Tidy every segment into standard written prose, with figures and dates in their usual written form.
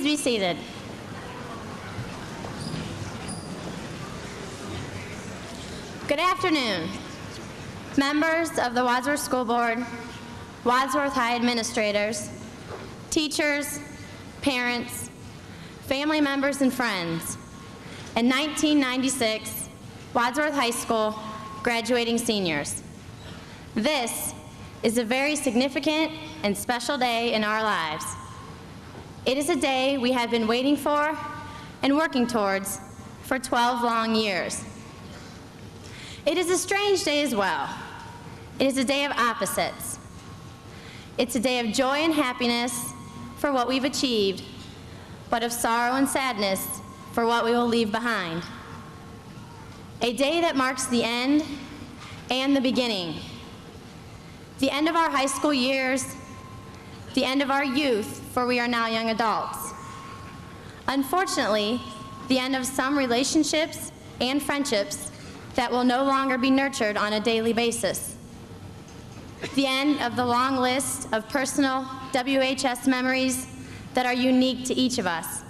be seated. Good afternoon, members of the Wadsworth School Board, Wadsworth High administrators, teachers, parents, family members, and friends, and 1996 Wadsworth High School graduating seniors. This is a very significant and special day in our lives. It is a day we have been waiting for and working towards for 12 long years. It is a strange day as well. It is a day of opposites. It's a day of joy and happiness for what we've achieved, but of sorrow and sadness for what we will leave behind. A day that marks the end and the beginning. The end of our high school years, the end of our youth, for we are now young adults. Unfortunately, the end of some relationships and friendships that will no longer be nurtured on a daily basis. The end of the long list of personal WHS memories that are unique to each of us.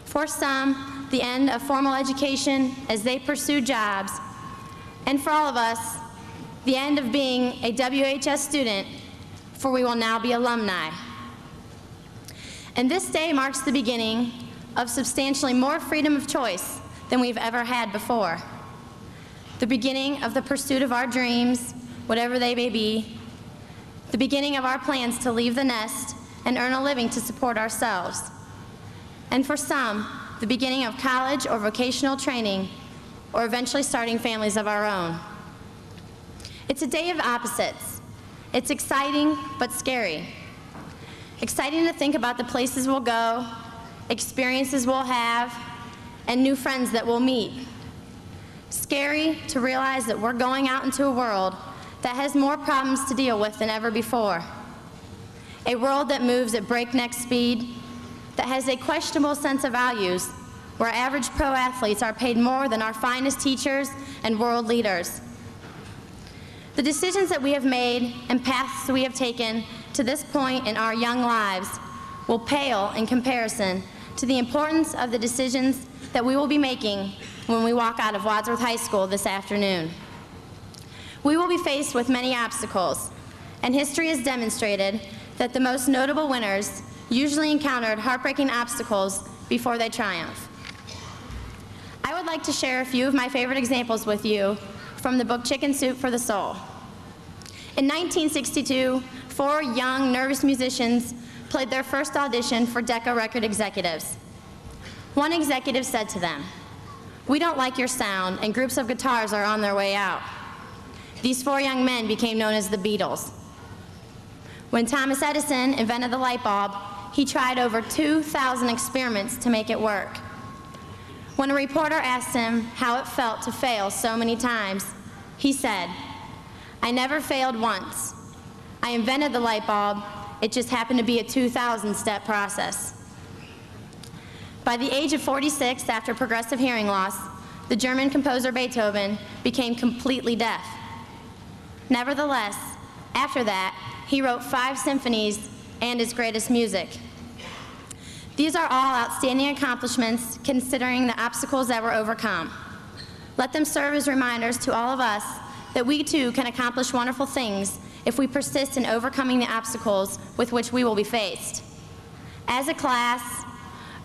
For some, the end of formal education as they pursue jobs, and for all of us, the end of being a WHS student, for we will now be alumni. And this day marks the beginning of substantially more freedom of choice than we've ever had before. The beginning of the pursuit of our dreams, whatever they may be, the beginning of our plans to leave the nest and earn a living to support ourselves. And for some, the beginning of college or vocational training, or eventually starting families of our own. It's a day of opposites. It's exciting, but scary. Exciting to think about the places we'll go, experiences we'll have, and new friends that we'll meet. Scary to realize that we're going out into a world that has more problems to deal with than ever before. A world that moves at breakneck speed, that has a questionable sense of values, where average pro athletes are paid more than our finest teachers and world leaders. The decisions that we have made and paths we have taken to this point in our young lives will pale in comparison to the importance of the decisions that we will be making when we walk out of Wadsworth High School this afternoon. We will be faced with many obstacles, and history has demonstrated that the most notable winners usually encountered heartbreaking obstacles before they triumph. I would like to share a few of my favorite examples with you from the book Chicken Soup for the Soul. In 1962, 4 young, nervous musicians played their first audition for Decca record executives. One executive said to them, "We don't like your sound, and groups of guitars are on their way out." These 4 young men became known as the Beatles. When Thomas Edison invented the light bulb, he tried over 2,000 experiments to make it work. When a reporter asked him how it felt to fail so many times, he said, "I never failed once. I invented the light bulb. It just happened to be a 2,000-step process." By the age of 46, after progressive hearing loss, the German composer Beethoven became completely deaf. Nevertheless, after that, he wrote 5 symphonies and his greatest music. These are all outstanding accomplishments considering the obstacles that were overcome. Let them serve as reminders to all of us that we too can accomplish wonderful things if we persist in overcoming the obstacles with which we will be faced. As a class,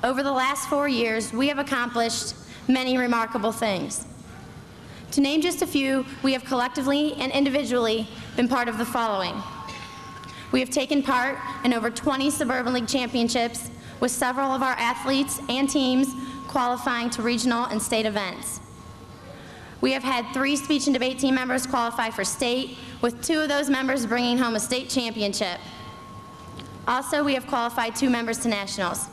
over the last 4 years, we have accomplished many remarkable things. To name just a few, we have collectively and individually been part of the following. We have taken part in over 20 Suburban League championships, with several of our athletes and teams qualifying to regional and state events. We have had 3 speech and debate team members qualify for state, with 2 of those members bringing home a state championship. Also, we have qualified 2 members to nationals.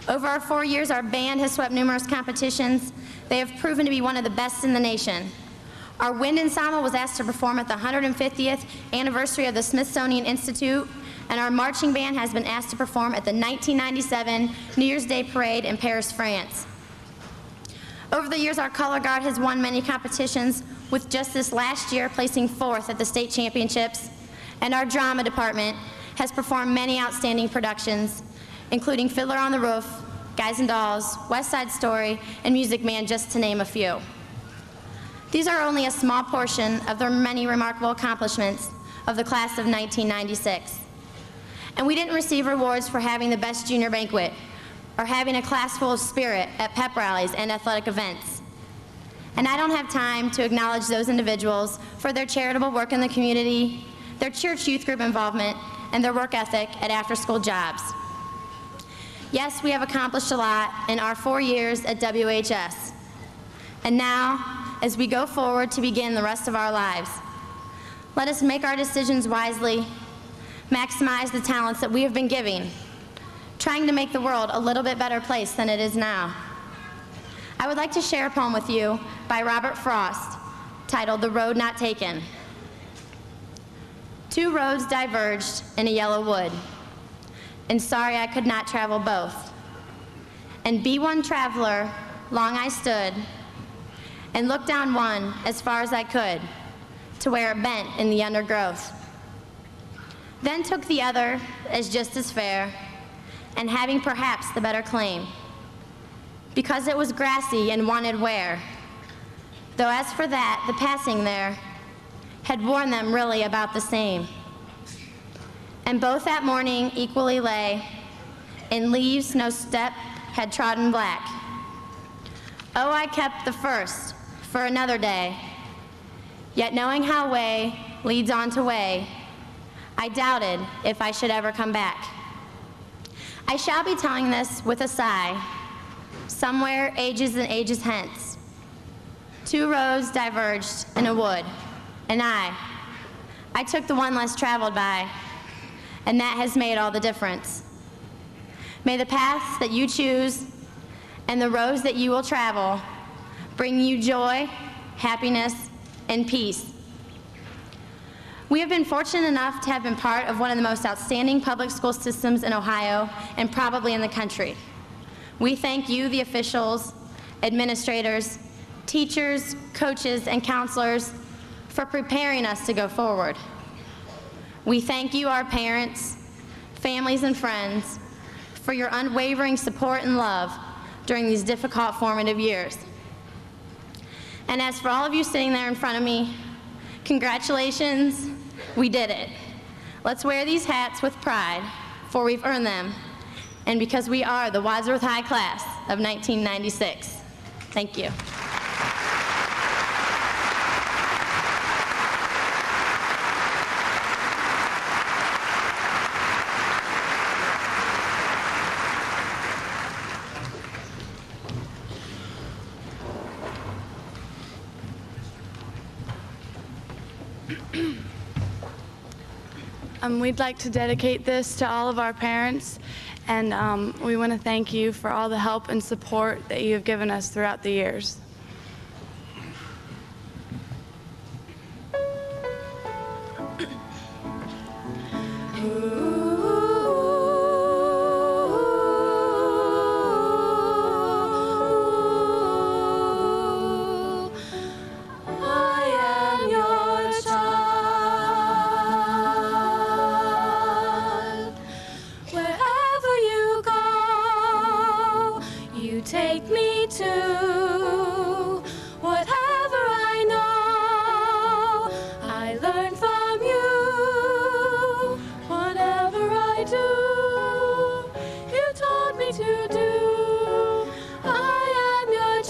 Over our 4 years, our band has swept numerous competitions. They have proven to be one of the best in the nation. Our wind ensemble was asked to perform at the 150th anniversary of the Smithsonian Institute, and our marching band has been asked to perform at the 1997 New Year's Day Parade in Paris, France. Over the years, our color guard has won many competitions, with just this last year placing 4th at the state championships, and our drama department has performed many outstanding productions, including Fiddler on the Roof, Guys and Dolls, West Side Story, and Music Man, just to name a few. These are only a small portion of the many remarkable accomplishments of the class of 1996. And we didn't receive rewards for having the best junior banquet or having a class full of spirit at pep rallies and athletic events. And I don't have time to acknowledge those individuals for their charitable work in the community, their church youth group involvement, and their work ethic at after-school jobs. Yes, we have accomplished a lot in our 4 years at WHS. And now, as we go forward to begin the rest of our lives, let us make our decisions wisely, maximize the talents that we have been given, trying to make the world a little bit better place than it is now. I would like to share a poem with you by Robert Frost titled "The Road Not Taken." Two roads diverged in a yellow wood, and sorry I could not travel both. And be one traveler, long I stood, and looked down one as far as I could, to where it bent in the undergrowth. Then took the other as just as fair, and having perhaps the better claim, because it was grassy and wanted wear, though as for that, the passing there had worn them really about the same. And both that morning equally lay, in leaves no step had trodden black. Oh, I kept the first for another day, yet knowing how way leads on to way, I doubted if I should ever come back. I shall be telling this with a sigh, somewhere ages and ages hence. Two roads diverged in a wood, and I took the one less traveled by, and that has made all the difference. May the paths that you choose and the roads that you will travel bring you joy, happiness, and peace. We have been fortunate enough to have been part of one of the most outstanding public school systems in Ohio and probably in the country. We thank you, the officials, administrators, teachers, coaches, and counselors for preparing us to go forward. We thank you, our parents, families, and friends, for your unwavering support and love during these difficult formative years. And as for all of you sitting there in front of me, congratulations, we did it. Let's wear these hats with pride, for we've earned them, and because we are the Wadsworth High Class of 1996. Thank you. We'd like to dedicate this to all of our parents, and we want to thank you for all the help and support that you have given us throughout the years. Take me to whatever I know, I learn from you. Whatever I do, you taught me to do. I am your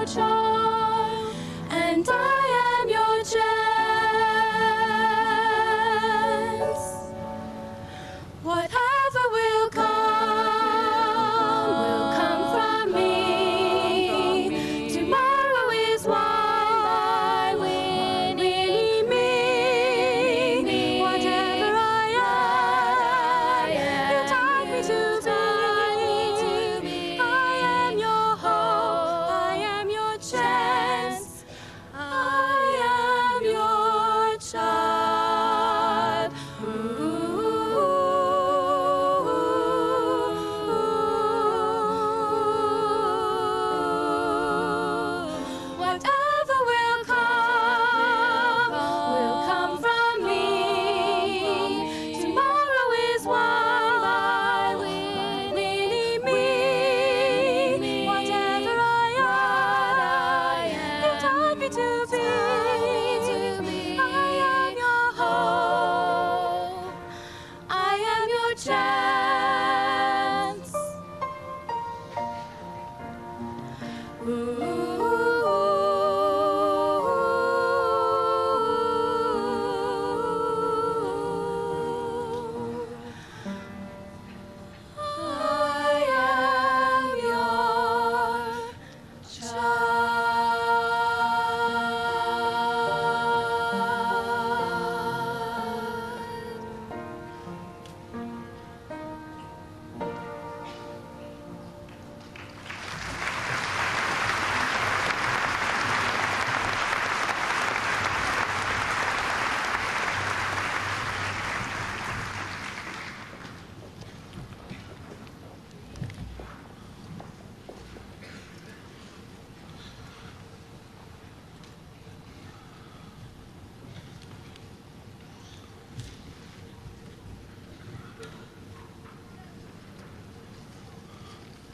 child, and I am your chance. Whatever will come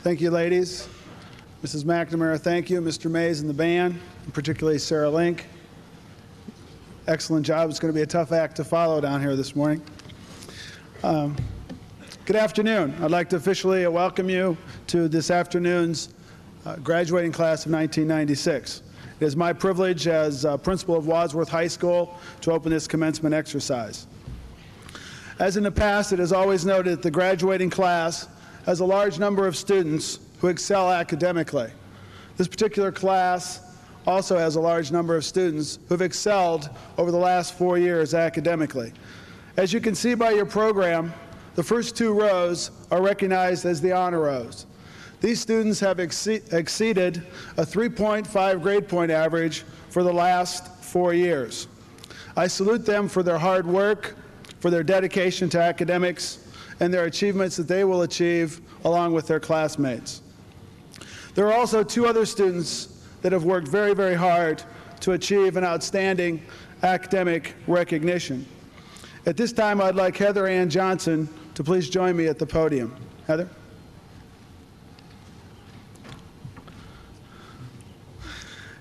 Thank you, ladies. Mrs. McNamara, thank you. Mr. Mays and the band, and particularly Sarah Link. Excellent job. It's going to be a tough act to follow down here this morning. Good afternoon. I'd like to officially welcome you to this afternoon's graduating class of 1996. It is my privilege as principal of Wadsworth High School to open this commencement exercise. As in the past, it is always noted that the graduating class has a large number of students who excel academically. This particular class also has a large number of students who have excelled over the last 4 years academically. As you can see by your program, the first 2 rows are recognized as the honor rows. These students have exceeded a 3.5 grade point average for the last 4 years. I salute them for their hard work, for their dedication to academics, and their achievements that they will achieve along with their classmates. There are also 2 other students that have worked very, very hard to achieve an outstanding academic recognition. At this time, I'd like Heather Ann Johnson to please join me at the podium. Heather?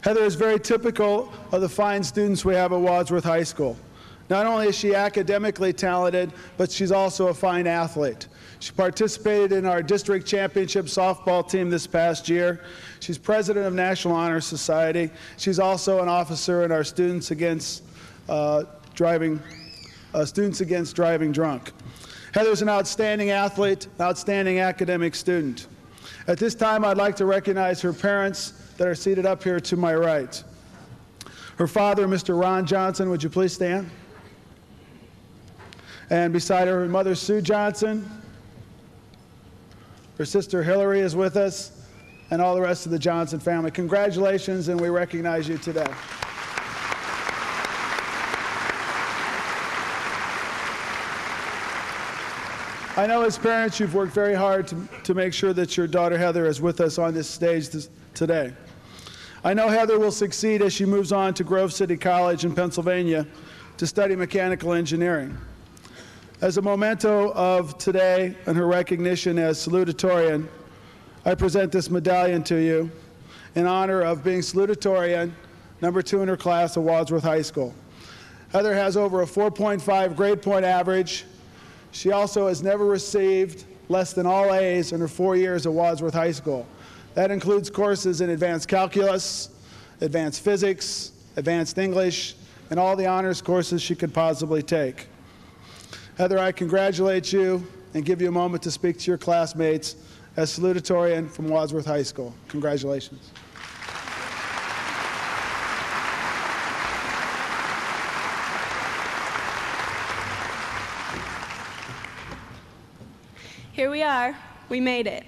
Heather is very typical of the fine students we have at Wadsworth High School. Not only is she academically talented, but she's also a fine athlete. She participated in our district championship softball team this past year. She's president of National Honor Society. She's also an officer in our Students Against Driving Drunk. Heather's an outstanding athlete, outstanding academic student. At this time, I'd like to recognize her parents that are seated up here to my right. Her father, Mr. Ron Johnson, would you please stand? And beside her mother, Sue Johnson. Her sister Hillary is with us, and all the rest of the Johnson family. Congratulations, and we recognize you today. I know as parents you've worked very hard to make sure that your daughter Heather is with us on this stage today. I know Heather will succeed as she moves on to Grove City College in Pennsylvania to study mechanical engineering. As a memento of today and her recognition as salutatorian, I present this medallion to you in honor of being salutatorian, number 2 in her class at Wadsworth High School. Heather has over a 4.5 grade point average. She also has never received less than all A's in her 4 years at Wadsworth High School. That includes courses in advanced calculus, advanced physics, advanced English, and all the honors courses she could possibly take. Heather, I congratulate you and give you a moment to speak to your classmates as salutatorian from Wadsworth High School. Congratulations. Here we are. We made it.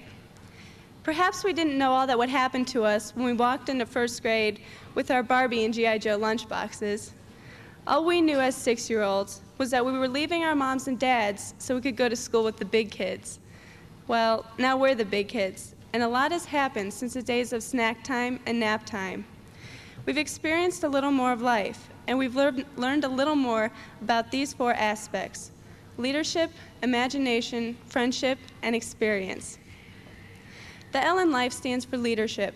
Perhaps we didn't know all that would happen to us when we walked into first grade with our Barbie and G.I. Joe lunchboxes. All we knew as 6-year-olds was that we were leaving our moms and dads so we could go to school with the big kids. Well, now we're the big kids, and a lot has happened since the days of snack time and nap time. We've experienced a little more of life, and we've learned a little more about these 4 aspects: leadership, imagination, friendship, and experience. The L in life stands for leadership.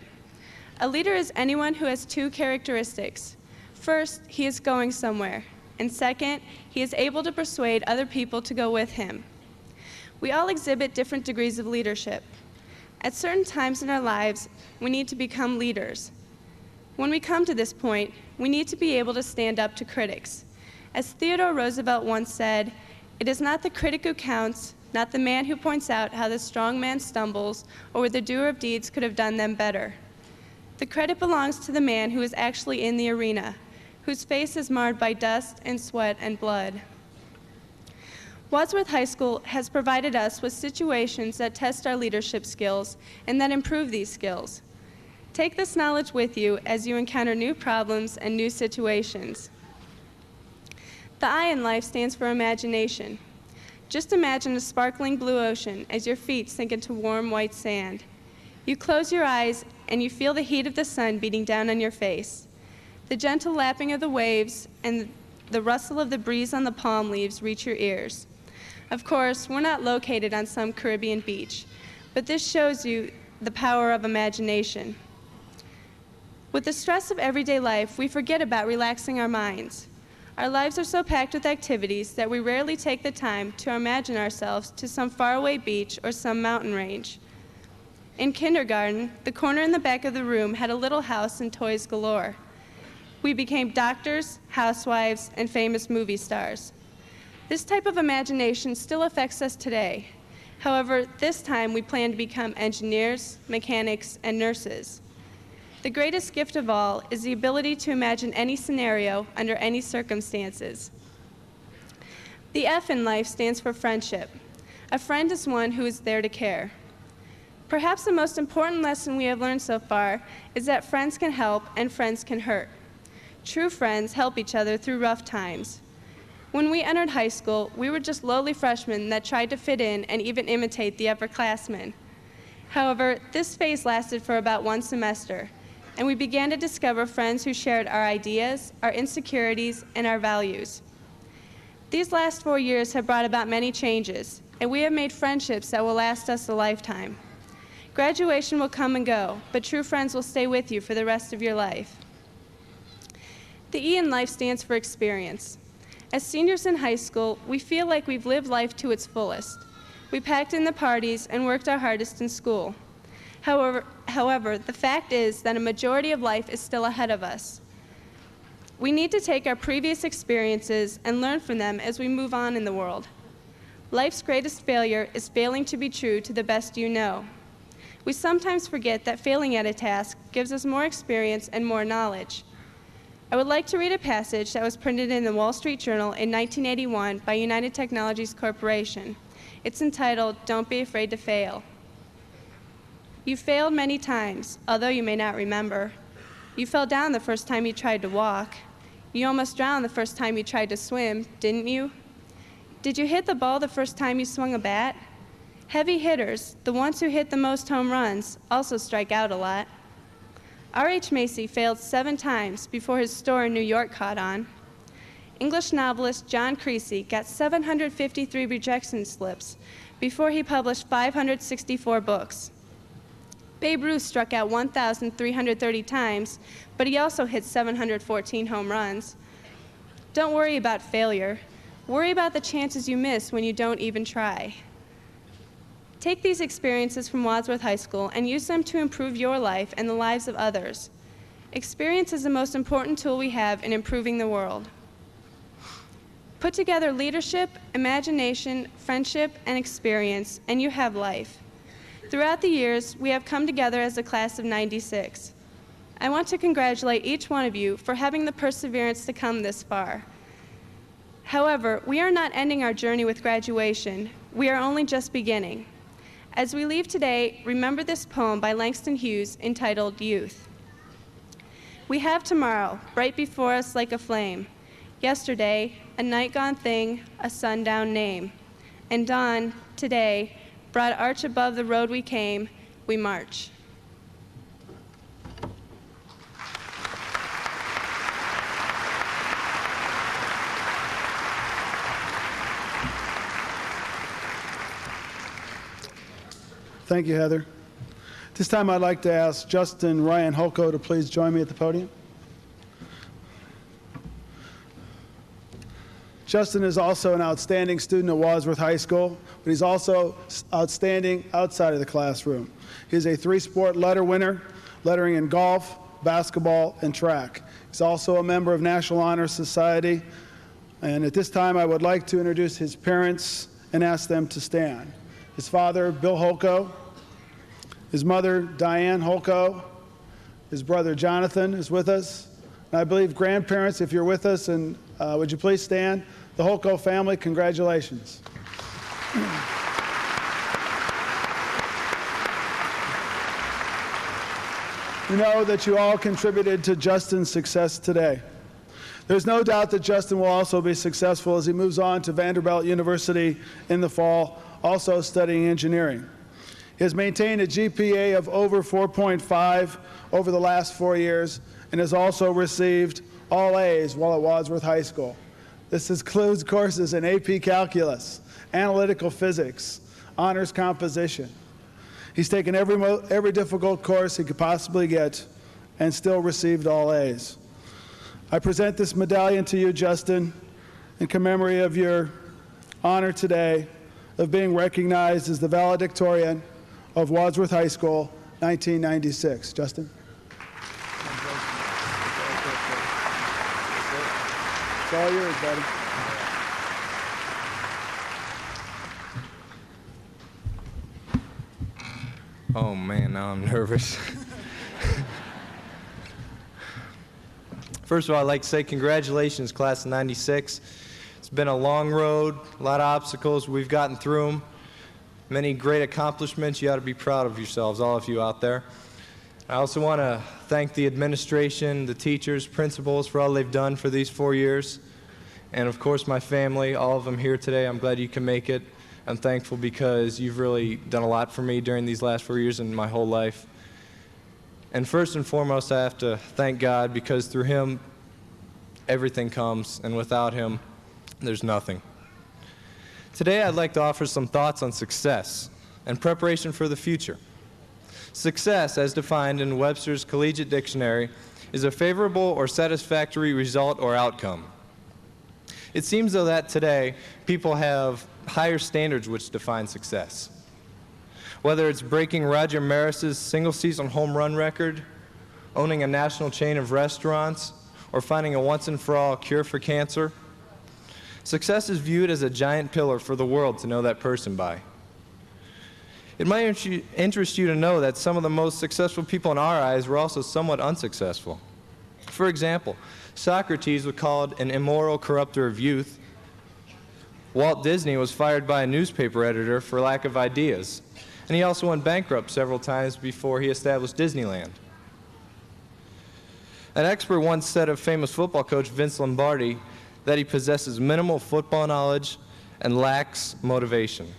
A leader is anyone who has 2 characteristics. First, he is going somewhere, and second, he is able to persuade other people to go with him. We all exhibit different degrees of leadership. At certain times in our lives, we need to become leaders. When we come to this point, we need to be able to stand up to critics. As Theodore Roosevelt once said, "It is not the critic who counts, not the man who points out how the strong man stumbles or where the doer of deeds could have done them better. The credit belongs to the man who is actually in the arena, whose face is marred by dust and sweat and blood." Wadsworth High School has provided us with situations that test our leadership skills and that improve these skills. Take this knowledge with you as you encounter new problems and new situations. The I in life stands for imagination. Just imagine a sparkling blue ocean as your feet sink into warm white sand. You close your eyes and you feel the heat of the sun beating down on your face. The gentle lapping of the waves and the rustle of the breeze on the palm leaves reach your ears. Of course, we're not located on some Caribbean beach, but this shows you the power of imagination. With the stress of everyday life, we forget about relaxing our minds. Our lives are so packed with activities that we rarely take the time to imagine ourselves to some faraway beach or some mountain range. In kindergarten, the corner in the back of the room had a little house and toys galore. We became doctors, housewives, and famous movie stars. This type of imagination still affects us today. However, this time we plan to become engineers, mechanics, and nurses. The greatest gift of all is the ability to imagine any scenario under any circumstances. The F in life stands for friendship. A friend is one who is there to care. Perhaps the most important lesson we have learned so far is that friends can help and friends can hurt. True friends help each other through rough times. When we entered high school, we were just lowly freshmen that tried to fit in and even imitate the upperclassmen. However, this phase lasted for about one semester, and we began to discover friends who shared our ideas, our insecurities, and our values. These last 4 years have brought about many changes, and we have made friendships that will last us a lifetime. Graduation will come and go, but true friends will stay with you for the rest of your life. The E in life stands for experience. As seniors in high school, we feel like we've lived life to its fullest. We packed in the parties and worked our hardest in school. However, the fact is that a majority of life is still ahead of us. We need to take our previous experiences and learn from them as we move on in the world. Life's greatest failure is failing to be true to the best you know. We sometimes forget that failing at a task gives us more experience and more knowledge. I would like to read a passage that was printed in the Wall Street Journal in 1981 by United Technologies Corporation. It's entitled, "Don't Be Afraid to Fail." You failed many times, although you may not remember. You fell down the first time you tried to walk. You almost drowned the first time you tried to swim, didn't you? Did you hit the ball the first time you swung a bat? Heavy hitters, the ones who hit the most home runs, also strike out a lot. R.H. Macy failed 7 times before his store in New York caught on. English novelist John Creasy got 753 rejection slips before he published 564 books. Babe Ruth struck out 1,330 times, but he also hit 714 home runs. Don't worry about failure. Worry about the chances you miss when you don't even try. Take these experiences from Wadsworth High School and use them to improve your life and the lives of others. Experience is the most important tool we have in improving the world. Put together leadership, imagination, friendship, and experience, and you have life. Throughout the years, we have come together as a class of '96. I want to congratulate each one of you for having the perseverance to come this far. However, we are not ending our journey with graduation. We are only just beginning. As we leave today, remember this poem by Langston Hughes entitled Youth. We have tomorrow, bright before us like a flame. Yesterday, a night gone thing, a sundown name. And dawn, today, broad arch above the road we came, we march. Thank you, Heather. This time I'd like to ask Justin Ryan Holko to please join me at the podium. Justin is also an outstanding student at Wadsworth High School, but he's also outstanding outside of the classroom. He's a 3-sport letter winner, lettering in golf, basketball, and track. He's also a member of National Honor Society. And at this time, I would like to introduce his parents and ask them to stand. His father, Bill Holko, his mother, Diane Holko, his brother, Jonathan, is with us. And I believe grandparents, if you're with us, and would you please stand? The Holko family, congratulations. We know that you all contributed to Justin's success today. There's no doubt that Justin will also be successful as he moves on to Vanderbilt University in the fall, also studying engineering. He has maintained a GPA of over 4.5 over the last 4 years and has also received all A's while at Wadsworth High School. This includes courses in AP Calculus, Analytical Physics, Honors Composition. He's taken every difficult course he could possibly get and still received all A's. I present this medallion to you, Justin, in commemoration of your honor today of being recognized as the valedictorian of Wadsworth High School, 1996. Justin? It's all yours, buddy. Oh man, now I'm nervous. First of all, I'd like to say congratulations, class of 96. It's been a long road, a lot of obstacles. We've gotten through them. Many great accomplishments. You ought to be proud of yourselves, all of you out there. I also want to thank the administration, the teachers, principals for all they've done for these 4 years. And of course, my family, all of them here today. I'm glad you can make it. I'm thankful because you've really done a lot for me during these last 4 years and my whole life. And first and foremost, I have to thank God because through Him, everything comes, and without Him, there's nothing. Today, I'd like to offer some thoughts on success and preparation for the future. Success, as defined in Webster's Collegiate Dictionary, is a favorable or satisfactory result or outcome. It seems, though, that today, people have higher standards which define success. Whether it's breaking Roger Maris's single-season home run record, owning a national chain of restaurants, or finding a once-and-for-all cure for cancer, success is viewed as a giant pillar for the world to know that person by. It might interest you to know that some of the most successful people in our eyes were also somewhat unsuccessful. For example, Socrates was called an immoral corrupter of youth. Walt Disney was fired by a newspaper editor for lack of ideas. And he also went bankrupt several times before he established Disneyland. An expert once said of famous football coach Vince Lombardi that he possesses minimal football knowledge and lacks motivation.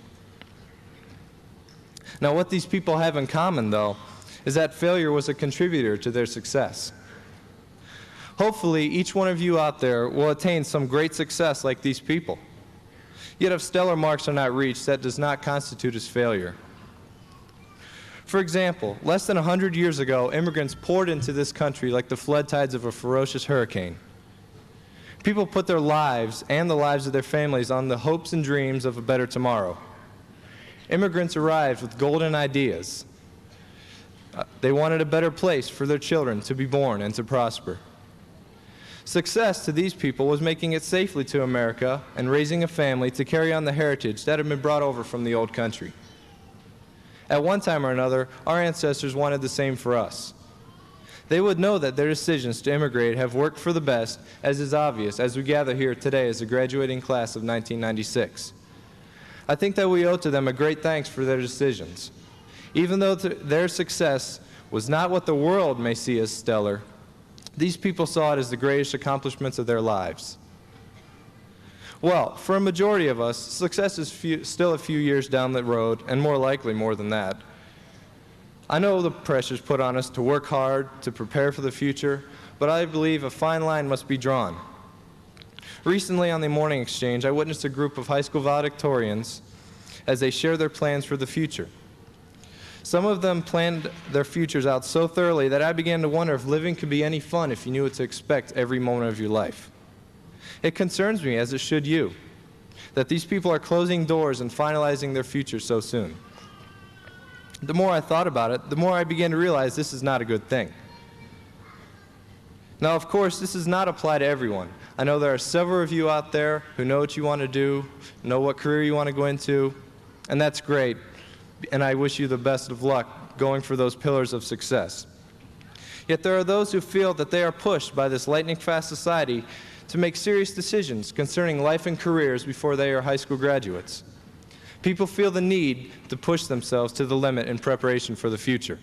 Now, what these people have in common, though, is that failure was a contributor to their success. Hopefully, each one of you out there will attain some great success like these people. Yet if stellar marks are not reached, that does not constitute as failure. For example, less than 100 years ago, immigrants poured into this country like the flood tides of a ferocious hurricane. People put their lives and the lives of their families on the hopes and dreams of a better tomorrow. Immigrants arrived with golden ideas. They wanted a better place for their children to be born and to prosper. Success to these people was making it safely to America and raising a family to carry on the heritage that had been brought over from the old country. At one time or another, our ancestors wanted the same for us. They would know that their decisions to immigrate have worked for the best, as is obvious as we gather here today as a graduating class of 1996. I think that we owe to them a great thanks for their decisions. Even though their success was not what the world may see as stellar, these people saw it as the greatest accomplishments of their lives. Well, for a majority of us, success is still a few years down the road, and more likely more than that. I know the pressures put on us to work hard, to prepare for the future, but I believe a fine line must be drawn. Recently on the morning exchange, I witnessed a group of high school valedictorians as they shared their plans for the future. Some of them planned their futures out so thoroughly that I began to wonder if living could be any fun if you knew what to expect every moment of your life. It concerns me, as it should you, that these people are closing doors and finalizing their futures so soon. The more I thought about it, the more I began to realize this is not a good thing. Now, of course, this does not apply to everyone. I know there are several of you out there who know what you want to do, know what career you want to go into, and that's great, and I wish you the best of luck going for those pillars of success. Yet there are those who feel that they are pushed by this lightning-fast society to make serious decisions concerning life and careers before they are high school graduates. People feel the need to push themselves to the limit in preparation for the future.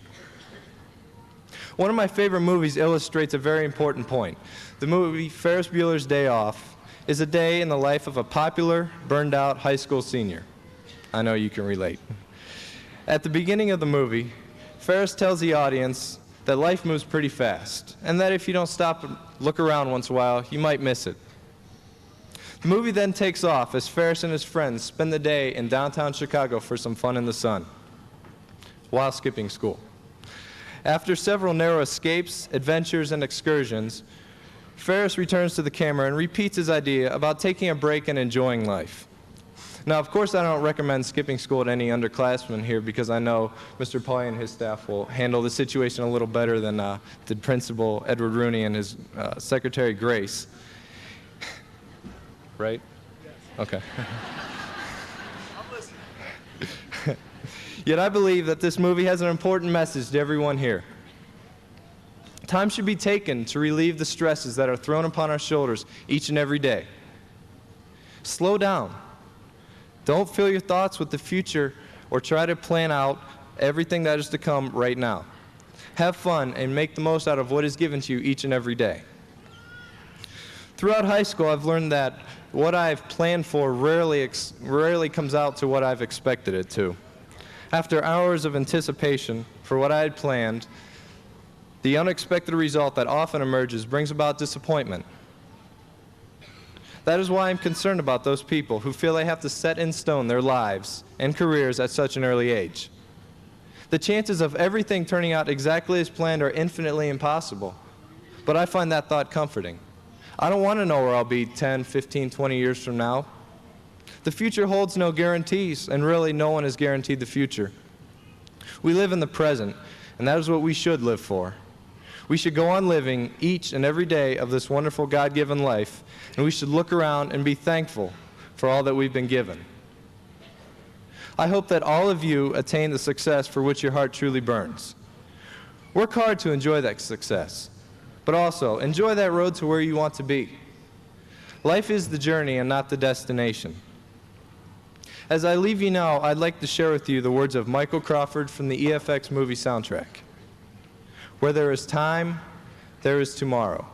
One of my favorite movies illustrates a very important point. The movie Ferris Bueller's Day Off is a day in the life of a popular, burned-out high school senior. I know you can relate. At the beginning of the movie, Ferris tells the audience that life moves pretty fast, and that if you don't stop and look around once in a while, you might miss it. The movie then takes off as Ferris and his friends spend the day in downtown Chicago for some fun in the sun. while skipping school. After several narrow escapes, adventures, and excursions, Ferris returns to the camera and repeats his idea about taking a break and enjoying life. Now, of course, I don't recommend skipping school to any underclassmen here because I know Mr. Pauly and his staff will handle the situation a little better than did Principal Edward Rooney and his Secretary Grace. Right? Okay. Yet I believe that this movie has an important message to everyone here. Time should be taken to relieve the stresses that are thrown upon our shoulders each and every day. Slow down. Don't fill your thoughts with the future or try to plan out everything that is to come right now. Have fun and make the most out of what is given to you each and every day. Throughout high school, I've learned that what I've planned for rarely comes out to what I've expected it to. After hours of anticipation for what I had planned, the unexpected result that often emerges brings about disappointment. That is why I'm concerned about those people who feel they have to set in stone their lives and careers at such an early age. The chances of everything turning out exactly as planned are infinitely impossible, but I find that thought comforting. I don't want to know where I'll be 10, 15, 20 years from now. The future holds no guarantees, and really no one is guaranteed the future. We live in the present, and that is what we should live for. We should go on living each and every day of this wonderful God-given life, and we should look around and be thankful for all that we've been given. I hope that all of you attain the success for which your heart truly burns. Work hard to enjoy that success, but also enjoy that road to where you want to be. Life is the journey and not the destination. As I leave you now, I'd like to share with you the words of Michael Crawford from the EFX movie soundtrack. Where there is time, there is tomorrow.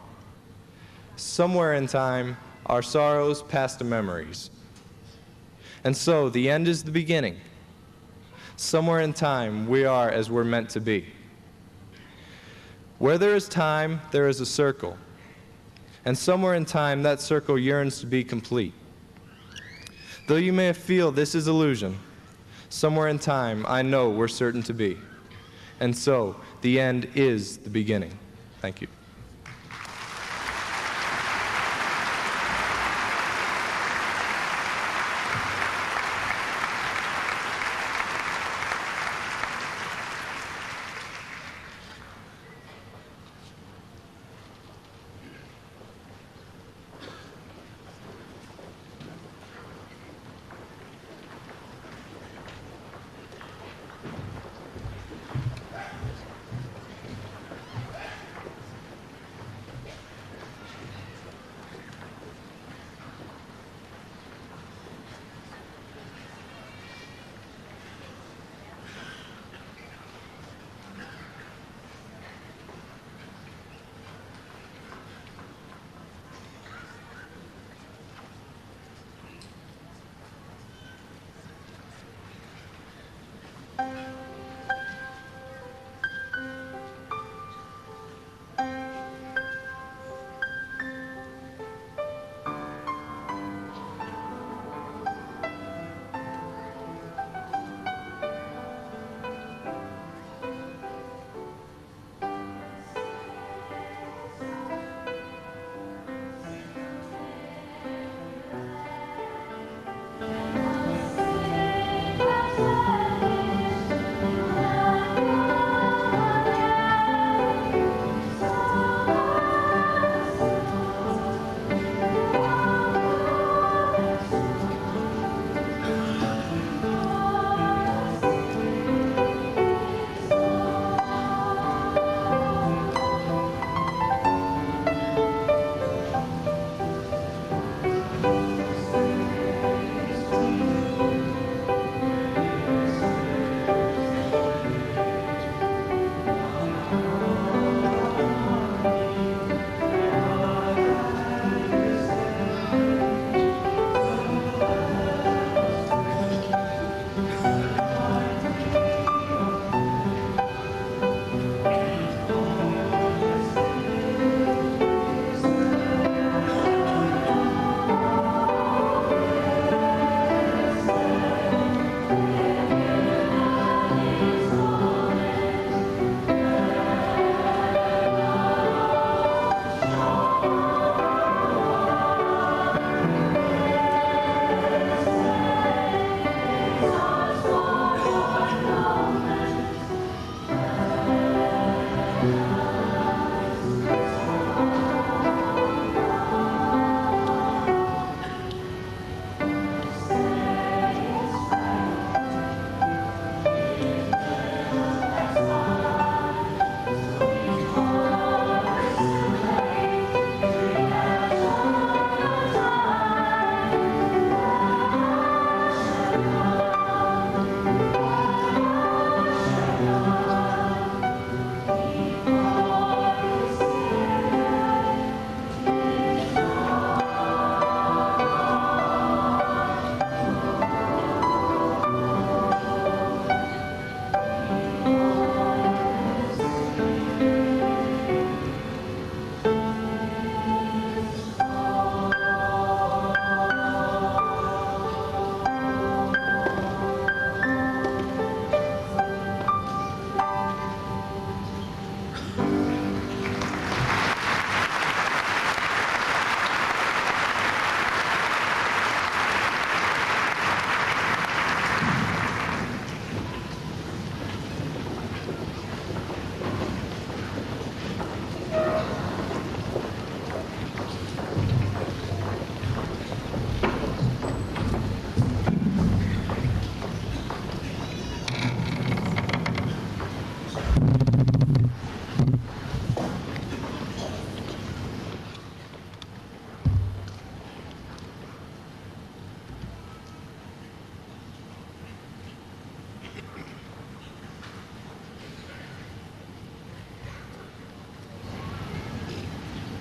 Somewhere in time, our sorrows pass to memories. And so, the end is the beginning. Somewhere in time, we are as we're meant to be. Where there is time, there is a circle. And somewhere in time, that circle yearns to be complete. Though you may feel this is illusion, somewhere in time, I know we're certain to be. And so, the end is the beginning. Thank you.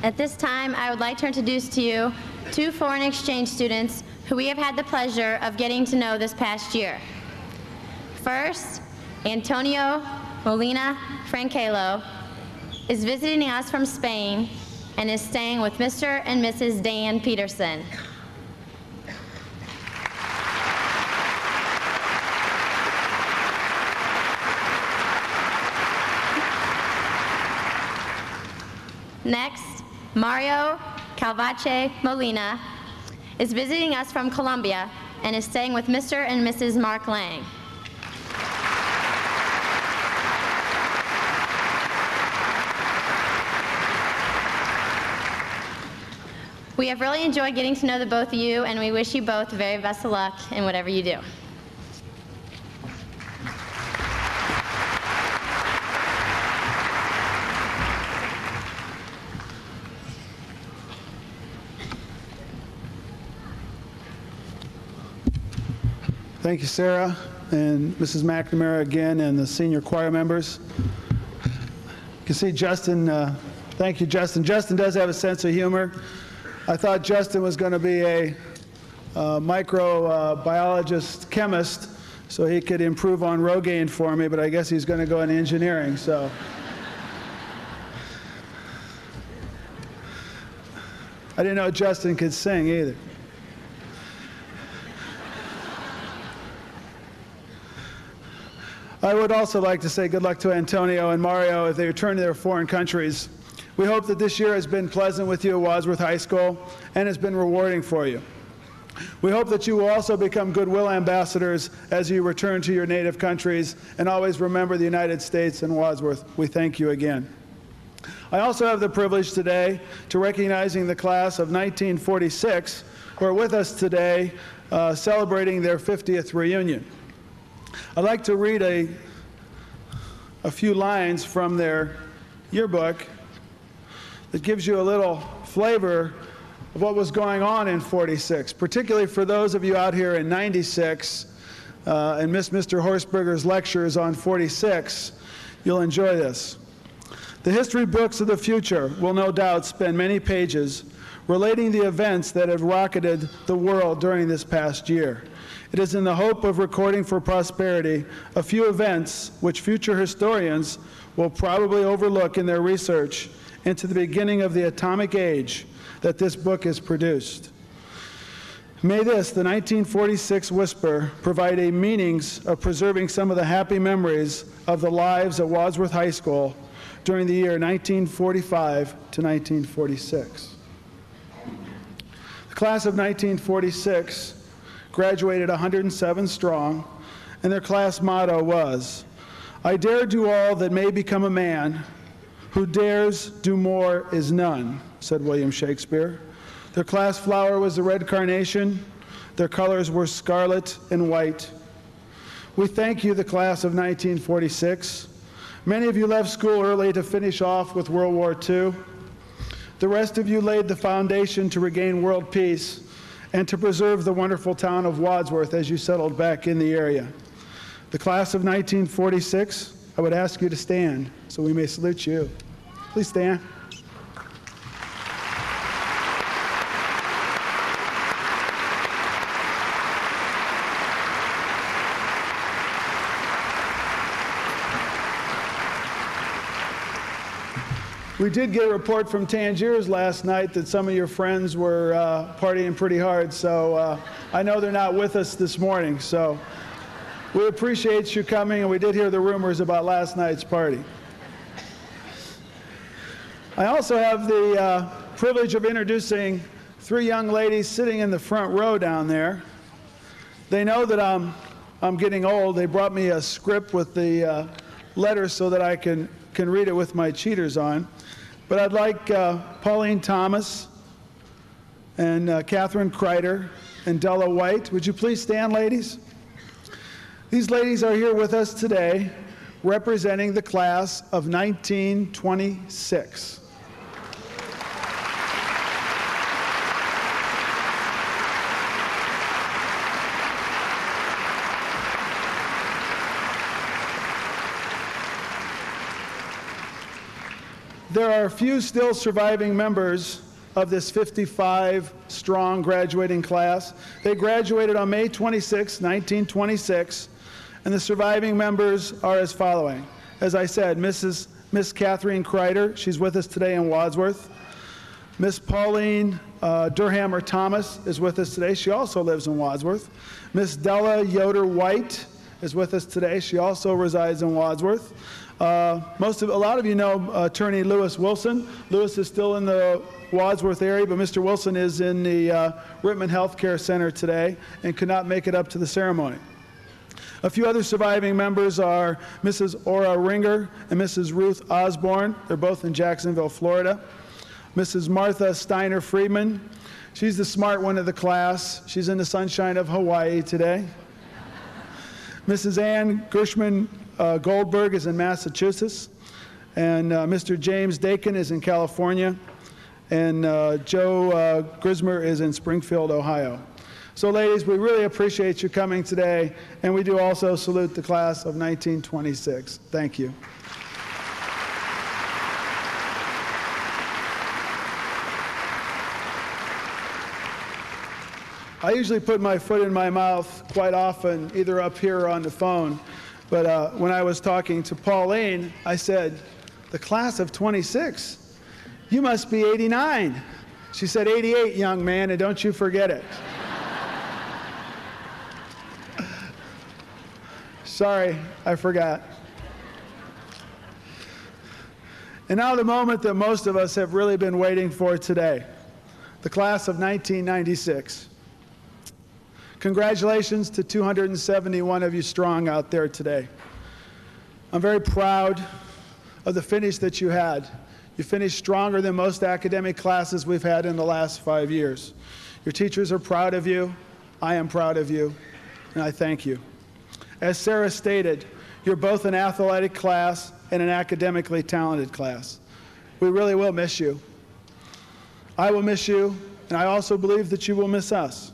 At this time, I would like to introduce to you two foreign exchange students who we have had the pleasure of getting to know this past year. First, Antonio Molina Francelo is visiting us from Spain and is staying with Mr. and Mrs. Dan Peterson. Next, Mario Calvache Molina is visiting us from Colombia and is staying with Mr. and Mrs. Mark Lang. We have really enjoyed getting to know the both of you, and we wish you both the very best of luck in whatever you do. Thank you, Sarah, and Mrs. McNamara again, and the senior choir members. You can see Justin. Thank you, Justin. Justin does have a sense of humor. I thought Justin was going to be a microbiologist chemist so he could improve on Rogaine for me, but I guess he's going to go into engineering. So I didn't know Justin could sing either. I would also like to say good luck to Antonio and Mario as they return to their foreign countries. We hope that this year has been pleasant with you at Wadsworth High School and has been rewarding for you. We hope that you will also become goodwill ambassadors as you return to your native countries, and always remember the United States and Wadsworth. We thank you again. I also have the privilege today to recognizing the class of 1946 who are with us today celebrating their 50th reunion. I'd like to read a few lines from their yearbook that gives you a little flavor of what was going on in 46, particularly for those of you out here in 96 and missed Mr. Horsberger's lectures on 46. You'll enjoy this. The history books of the future will no doubt spend many pages relating the events that have rocketed the world during this past year. It is in the hope of recording for posterity a few events which future historians will probably overlook in their research into the beginning of the atomic age that this book is produced. May this, the 1946 whisper, provide a meanings of preserving some of the happy memories of the lives at Wadsworth High School during the year 1945 to 1946. The class of 1946 graduated 107 strong, and their class motto was, "I dare do all that may become a man, who dares do more is none," said William Shakespeare. Their class flower was the red carnation. Their colors were scarlet and white. We thank you, the class of 1946. Many of you left school early to finish off with World War II. The rest of you laid the foundation to regain world peace and to preserve the wonderful town of Wadsworth as you settled back in the area. The class of 1946, I would ask you to stand so we may salute you. Please stand. We did get a report from Tangiers last night that some of your friends were partying pretty hard, so I know they're not with us this morning. So we appreciate you coming, and we did hear the rumors about last night's party. I also have the privilege of introducing three young ladies sitting in the front row down there. They know that I'm getting old. They brought me a script with the letters so that I can read it with my cheaters on. But I'd like Pauline Thomas and Catherine Kreider and Della White. Would you please stand, ladies? These ladies are here with us today representing the class of 1926. There are a few still surviving members of this 55-strong graduating class. They graduated on May 26, 1926, and the surviving members are as following. As I said, Miss Catherine Kreider, she's with us today in Wadsworth. Miss Pauline Durhammer Thomas is with us today. She also lives in Wadsworth. Miss Della Yoder White is with us today. She also resides in Wadsworth. A lot of you know attorney Lewis Wilson. Lewis is still in the Wadsworth area, but Mr. Wilson is in the Rittman Healthcare Center today and could not make it up to the ceremony. A few other surviving members are Mrs. Ora Ringer and Mrs. Ruth Osborne. They're both in Jacksonville, Florida. Mrs. Martha Steiner Friedman. She's the smart one of the class. She's in the sunshine of Hawaii today. Mrs. Ann Gershman Goldberg is in Massachusetts. And Mr. James Dakin is in California. And Joe Grismer is in Springfield, Ohio. So ladies, we really appreciate you coming today, and we do also salute the class of 1926. Thank you. I usually put my foot in my mouth quite often, either up here or on the phone, but when I was talking to Pauline, I said, the class of 26, you must be 89. She said, 88, young man, and don't you forget it. Sorry, I forgot. And now the moment that most of us have really been waiting for today, the class of 1996. Congratulations to 271 of you strong out there today. I'm very proud of the finish that you had. You finished stronger than most academic classes we've had in the last 5 years. Your teachers are proud of you. I am proud of you, and I thank you. As Sarah stated, you're both an athletic class and an academically talented class. We really will miss you. I will miss you, and I also believe that you will miss us.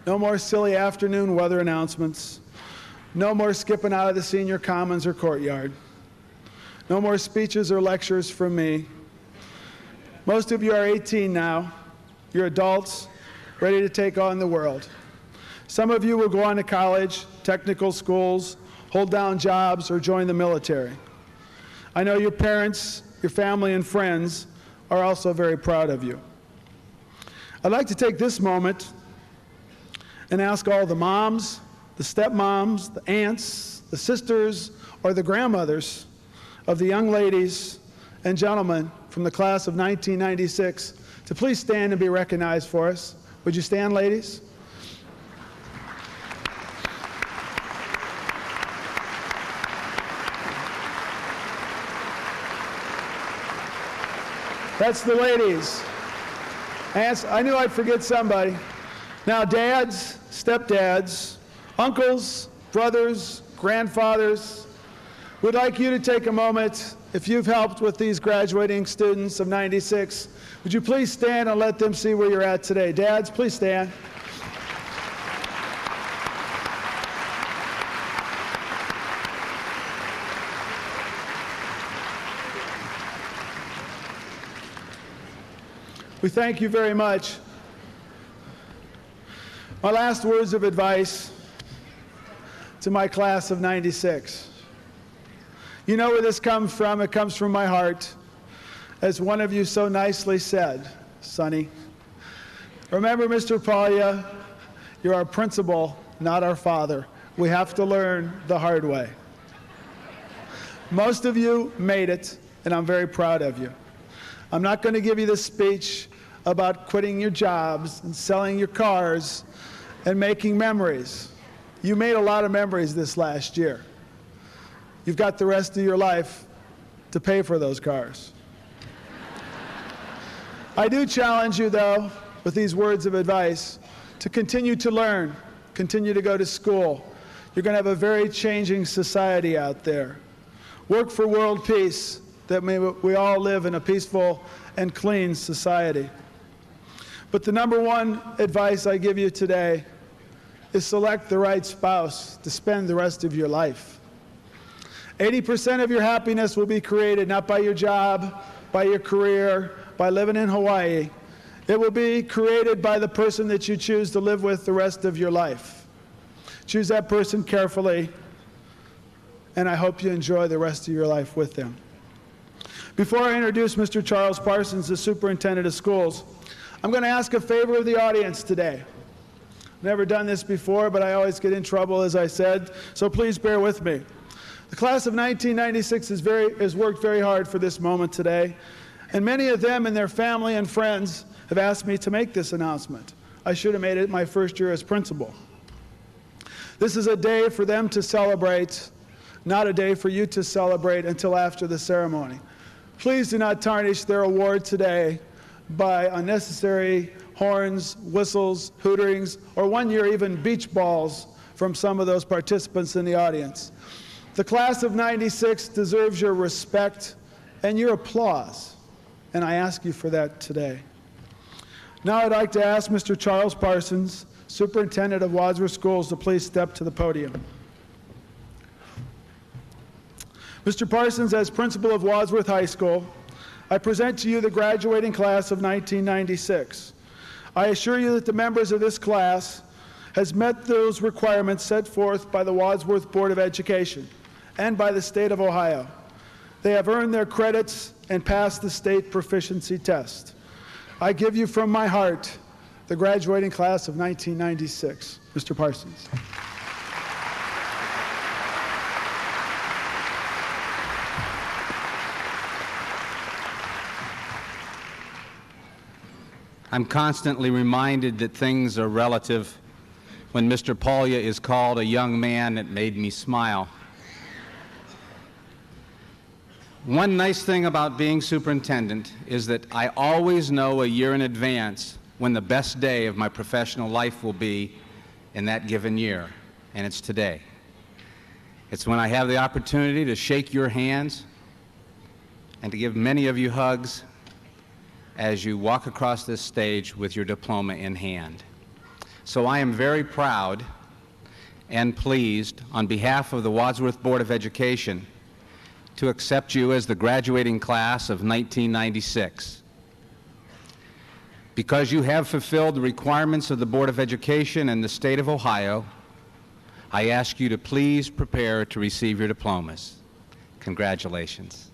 No more silly afternoon weather announcements. No more skipping out of the senior commons or courtyard. No more speeches or lectures from me. Most of you are 18 now. You're adults, ready to take on the world. Some of you will go on to college, technical schools, hold down jobs, or join the military. I know your parents, your family, and friends are also very proud of you. I'd like to take this moment and ask all the moms, the stepmoms, the aunts, the sisters, or the grandmothers of the young ladies and gentlemen from the class of 1996 to please stand and be recognized for us. Would you stand, ladies? That's the ladies. Aunts, I knew I'd forget somebody. Now, dads, stepdads, uncles, brothers, grandfathers, we'd like you to take a moment. If you've helped with these graduating students of 96, would you please stand and let them see where you're at today? Dads, please stand. We thank you very much. My last words of advice to my class of 96. You know where this comes from. It comes from my heart. As one of you so nicely said, Sonny, remember, Mr. Paglia, you're our principal, not our father. We have to learn the hard way. Most of you made it, and I'm very proud of you. I'm not going to give you this speech about quitting your jobs and selling your cars and making memories. You made a lot of memories this last year. You've got the rest of your life to pay for those cars. I do challenge you, though, with these words of advice, to continue to learn, continue to go to school. You're going to have a very changing society out there. Work for world peace, that we all live in a peaceful and clean society. But the number one advice I give you today is select the right spouse to spend the rest of your life. 80% of your happiness will be created not by your job, by your career, by living in Hawaii. It will be created by the person that you choose to live with the rest of your life. Choose that person carefully, and I hope you enjoy the rest of your life with them. Before I introduce Mr. Charles Parsons, the Superintendent of Schools, I'm going to ask a favor of the audience today. Never done this before, but I always get in trouble, as I said, so please bear with me. The class of 1996 has worked very hard for this moment today, and many of them and their family and friends have asked me to make this announcement. I should have made it my first year as principal. This is a day for them to celebrate, not a day for you to celebrate until after the ceremony. Please do not tarnish their award today by unnecessary horns, whistles, hooterings, or one year even beach balls from some of those participants in the audience. The class of 96 deserves your respect and your applause, and I ask you for that today. Now I'd like to ask Mr. Charles Parsons, Superintendent of Wadsworth Schools, to please step to the podium. Mr. Parsons, as principal of Wadsworth High School, I present to you the graduating class of 1996. I assure you that the members of this class has met those requirements set forth by the Wadsworth Board of Education and by the state of Ohio. They have earned their credits and passed the state proficiency test. I give you from my heart the graduating class of 1996. Mr. Parsons. I'm constantly reminded that things are relative. When Mr. Polya is called a young man, it made me smile. One nice thing about being superintendent is that I always know a year in advance when the best day of my professional life will be in that given year, and it's today. It's when I have the opportunity to shake your hands and to give many of you hugs as you walk across this stage with your diploma in hand. So I am very proud and pleased, on behalf of the Wadsworth Board of Education, to accept you as the graduating class of 1996. Because you have fulfilled the requirements of the Board of Education and the state of Ohio, I ask you to please prepare to receive your diplomas. Congratulations.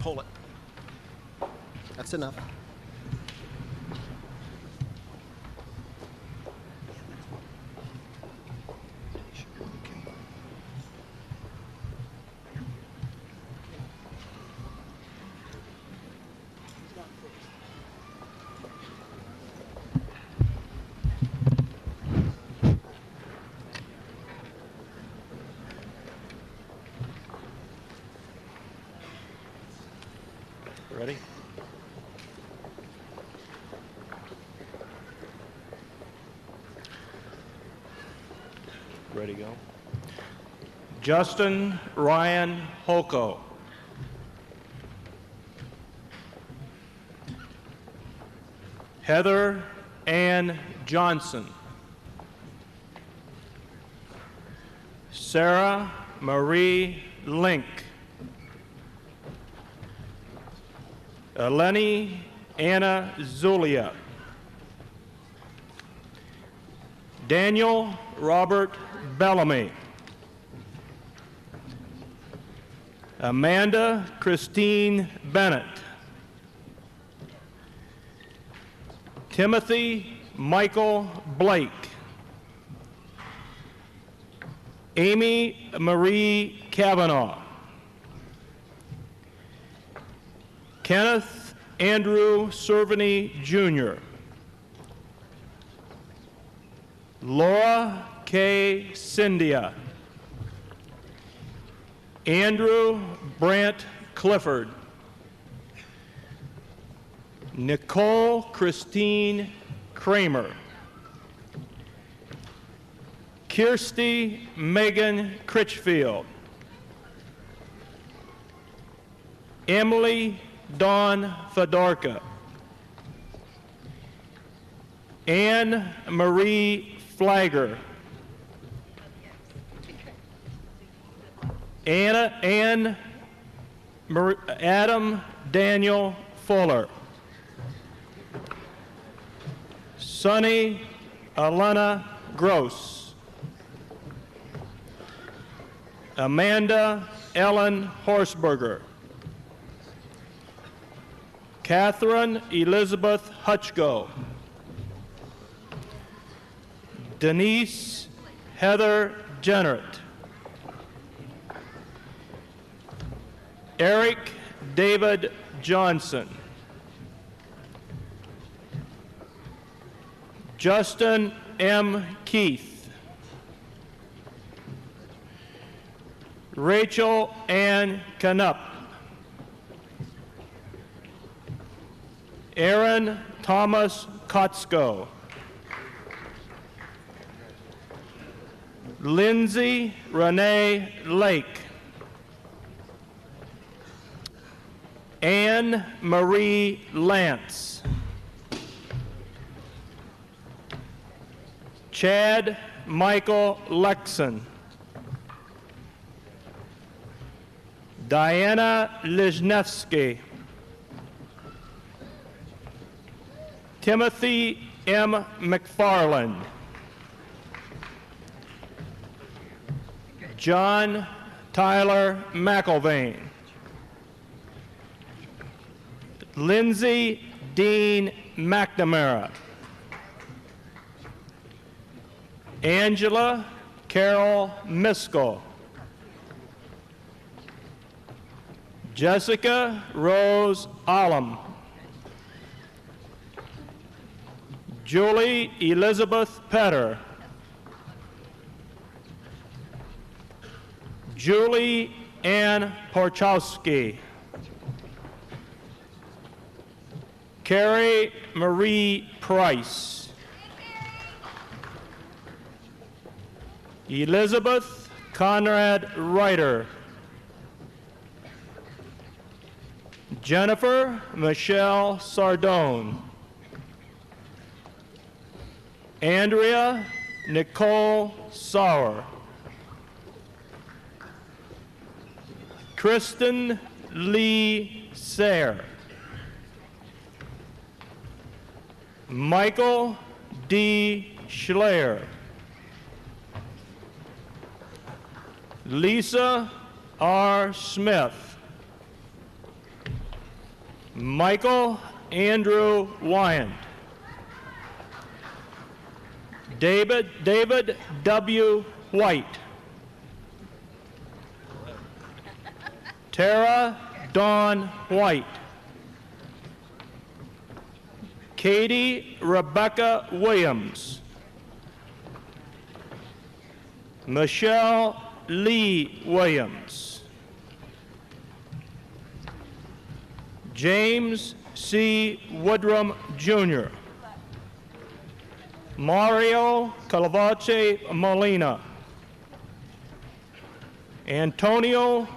Hold it. That's enough. Ready? Ready, go. Justin Ryan Holko. Heather Ann Johnson. Sarah Marie Link. Eleni Anna Zulia. Daniel Robert Bellamy. Amanda Christine Bennett. Timothy Michael Blake. Amy Marie Kavanaugh. Kenneth Andrew Cerveny, Jr. Laura K. Cyndia. Andrew Brant Clifford. Nicole Christine Kramer. Kirsty Megan Critchfield. Emily Dawn Fedorka, Anne Marie Flagger, Adam Daniel Fuller, Sonny Elena Gross, Amanda Ellen Horsberger, Catherine Elizabeth Hutchgo, Denise Heather Jennert, Eric David Johnson, Justin M. Keith, Rachel Ann Canup, Aaron Thomas Kotsko, Lindsay Renee Lake, Anne Marie Lance, Chad Michael Lexon, Diana Lizhnevsky, Timothy M. McFarland, John Tyler McIlvain, Lindsay Dean McNamara, Angela Carol Miskell, Jessica Rose Olam, Julie Elizabeth Petter, Julie Ann Porchowski, Carrie Marie Price, Elizabeth Conrad Ryder, Jennifer Michelle Sardone, Andrea Nicole Sauer, Kristen Lee Sayre, Michael D. Schleyer, Lisa R. Smith, Michael Andrew Wyand, David W. White, Tara Dawn White, Katie Rebecca Williams, Michelle Lee Williams, James C. Woodrum Jr., Mario Calavache Molina, Antonio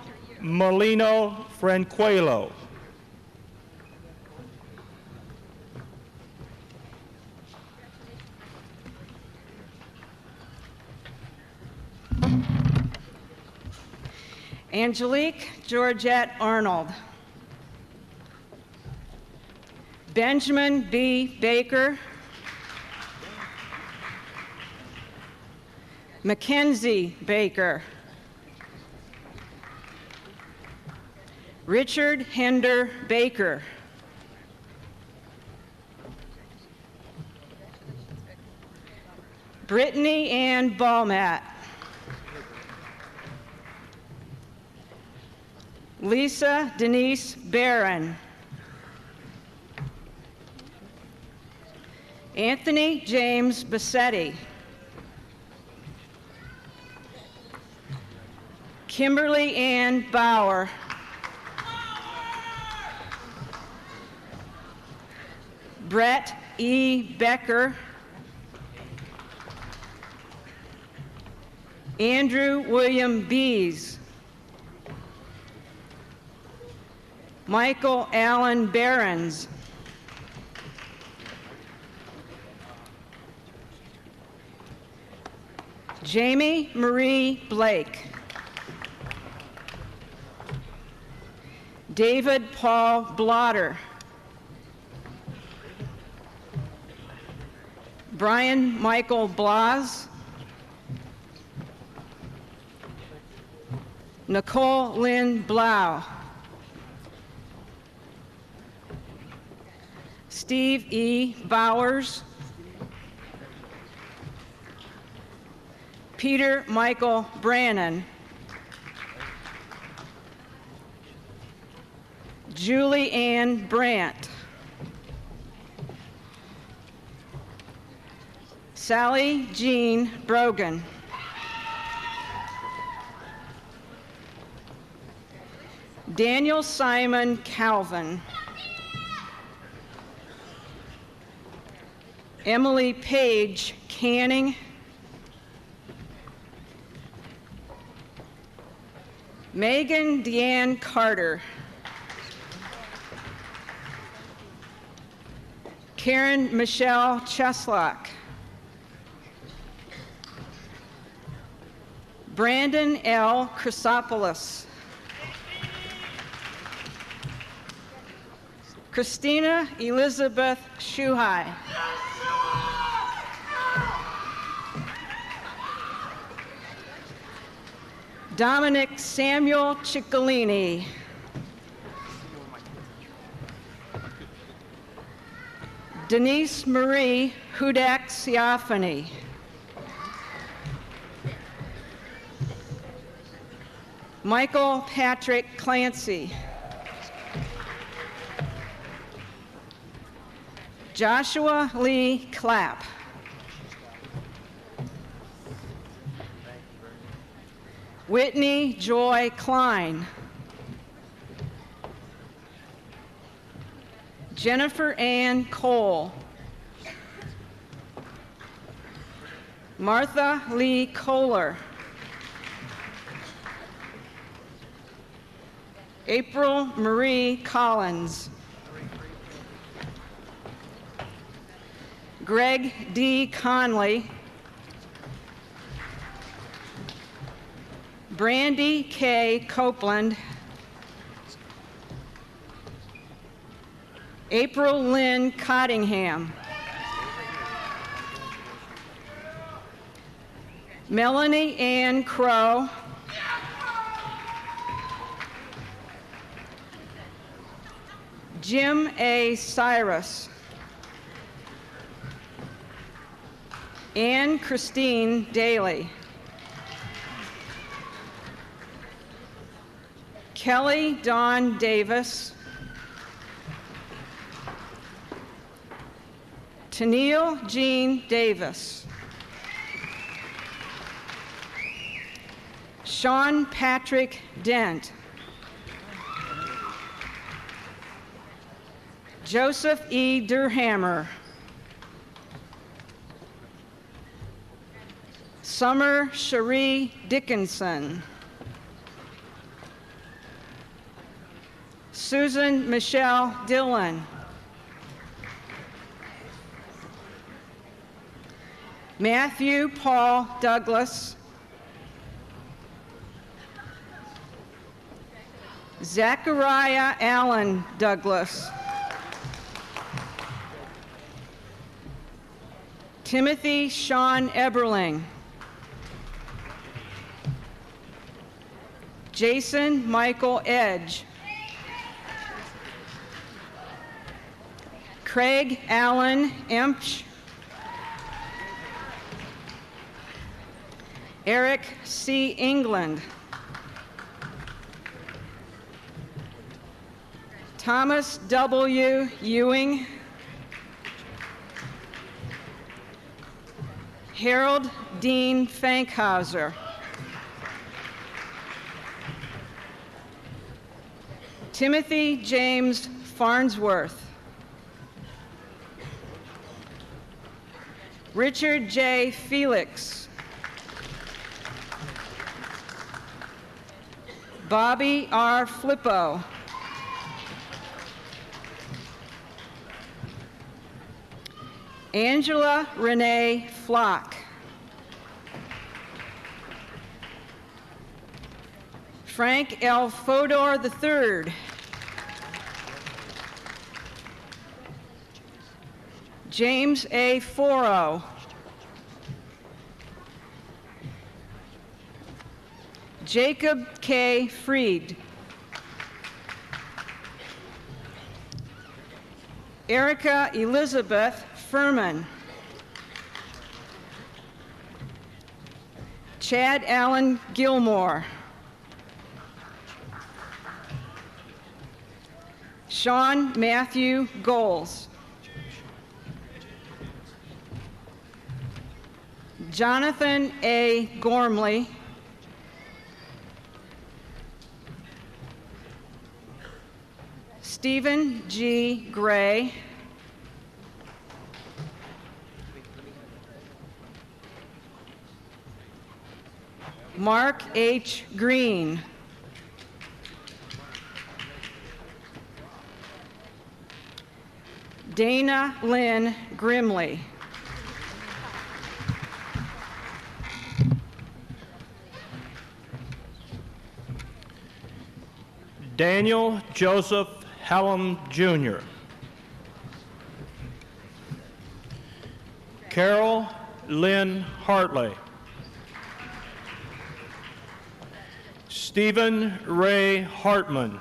Molino Franquelo, Angelique Georgette Arnold, Benjamin B. Baker, Mackenzie Baker, Richard Hender Baker, Brittany Ann Ballmat, Lisa Denise Barron, Anthony James Bassetti, Kimberly Ann Bauer, Brett E. Becker, Andrew William Bees, Michael Allen Behrens. Jamie Marie Blake. David Paul Blotter. Brian Michael Blas. Nicole Lynn Blau. Steve E. Bowers. Peter Michael Brannon. Julie Ann Brandt. Sally Jean Brogan. Daniel Simon Calvin. Emily Page Canning. Megan Deanne Carter. Karen Michelle Cheslock. Brandon L. Chrysopoulos. Christina Elizabeth Shuhai. Dominic Samuel Ciccolini. Denise Marie Hudak Siafani. Michael Patrick Clancy. Joshua Lee Clapp. Whitney Joy Klein. Jennifer Ann Cole. Martha Lee Kohler. April Marie Collins. Greg D. Conley. Brandy K. Copeland. April Lynn Cottingham. Melanie Ann Crow. Jim A. Cyrus. Anne Christine Daly. Kelly Dawn Davis. Tennille Jean Davis. Sean Patrick Dent. Joseph E. Durhammer. Summer Cherie Dickinson. Susan Michelle Dillon. Matthew Paul Douglas. Zachariah Allen Douglas. Timothy Sean Eberling. Jason Michael Edge. Craig Allen Empsch. Eric C. England. Thomas W. Ewing. Harold Dean Fankhauser. Timothy James Farnsworth. Richard J. Felix. Bobby R. Flippo. Angela Renee Flock. Frank L. Fodor III. James A. Foro. Jacob K. Fried. Erica Elizabeth Furman. Chad Allen Gilmore. Sean Matthew Goals. Jonathan A. Gormley. Stephen G. Gray. Mark H. Green. Dana Lynn Grimley. Daniel Joseph Hallam Jr. Carol Lynn Hartley. Stephen Ray Hartman.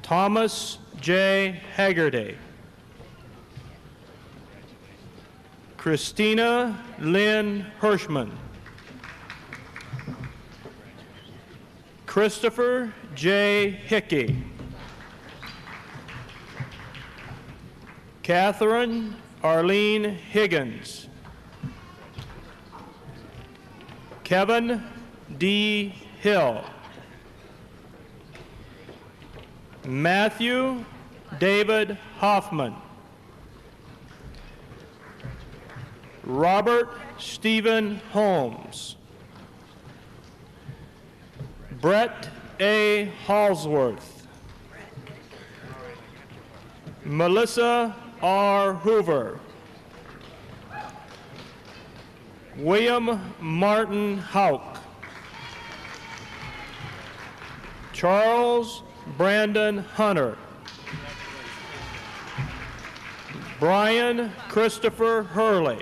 Thomas J. Haggerty. Christina Lynn Hirschman. Christopher J. Hickey. Catherine Arlene Higgins. Kevin D. Hill. Matthew David Hoffman. Robert Stephen Holmes. Brett A. Halsworth. Melissa R. Hoover. William Martin Hauk. Charles Brandon Hunter. Brian Christopher Hurley.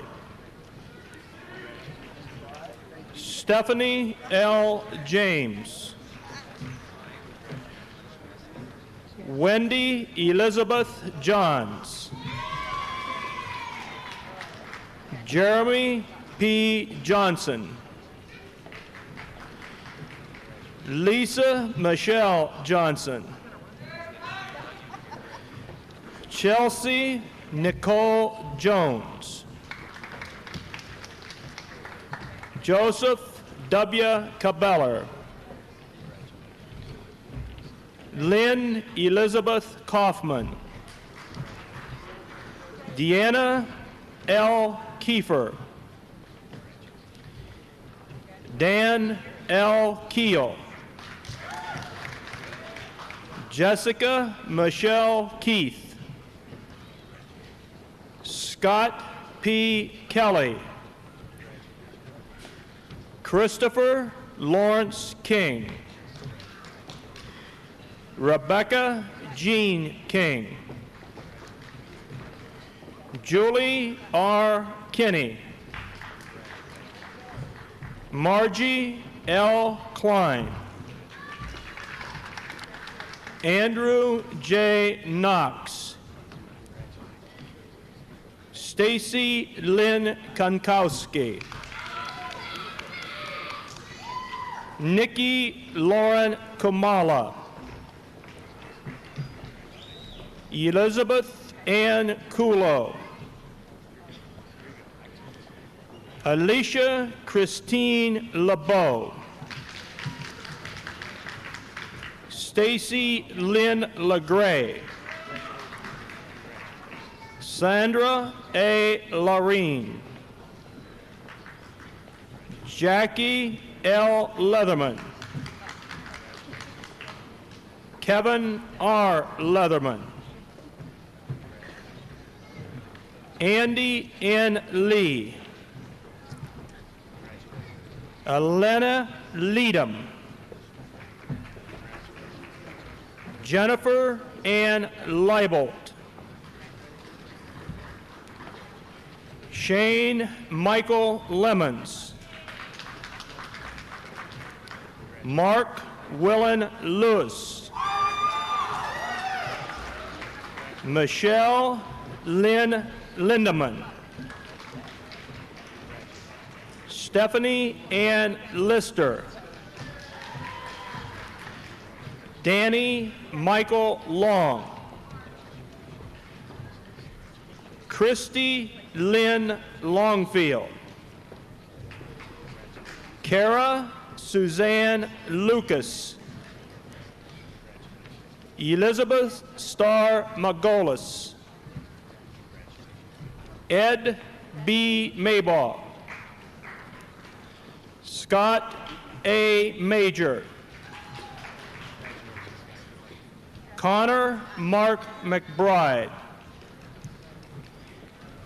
Stephanie L. James. Wendy Elizabeth Johns. Jeremy P. Johnson. Lisa Michelle Johnson. Chelsea Nicole Jones. Joseph W. Cabeller. Lynn Elizabeth Kaufman. Deanna L. Kiefer. Dan L. Keel. Jessica Michelle Keith. Scott P. Kelly. Christopher Lawrence King. Rebecca Jean King. Julie R. Kinney. Margie L. Klein. Andrew J. Knox. Stacy Lynn Konkowski. Nikki Lauren Kamala. Elizabeth Ann Kulo. Alicia Christine LeBeau. Stacy Lynn LeGray. Sandra A. Lareen. Jackie L. Leatherman. Kevin R. Leatherman. Andy N. Lee. Elena Leadham. Jennifer Ann Leibold. Shane Michael Lemons. Mark Willen Lewis. Michelle Lynn Lindeman. Stephanie Ann Lister. Danny Michael Long. Christy Lynn Longfield. Kara Suzanne Lucas. Elizabeth Starr Margolis. Ed B. Maybaugh. Scott A. Major. Connor Mark McBride.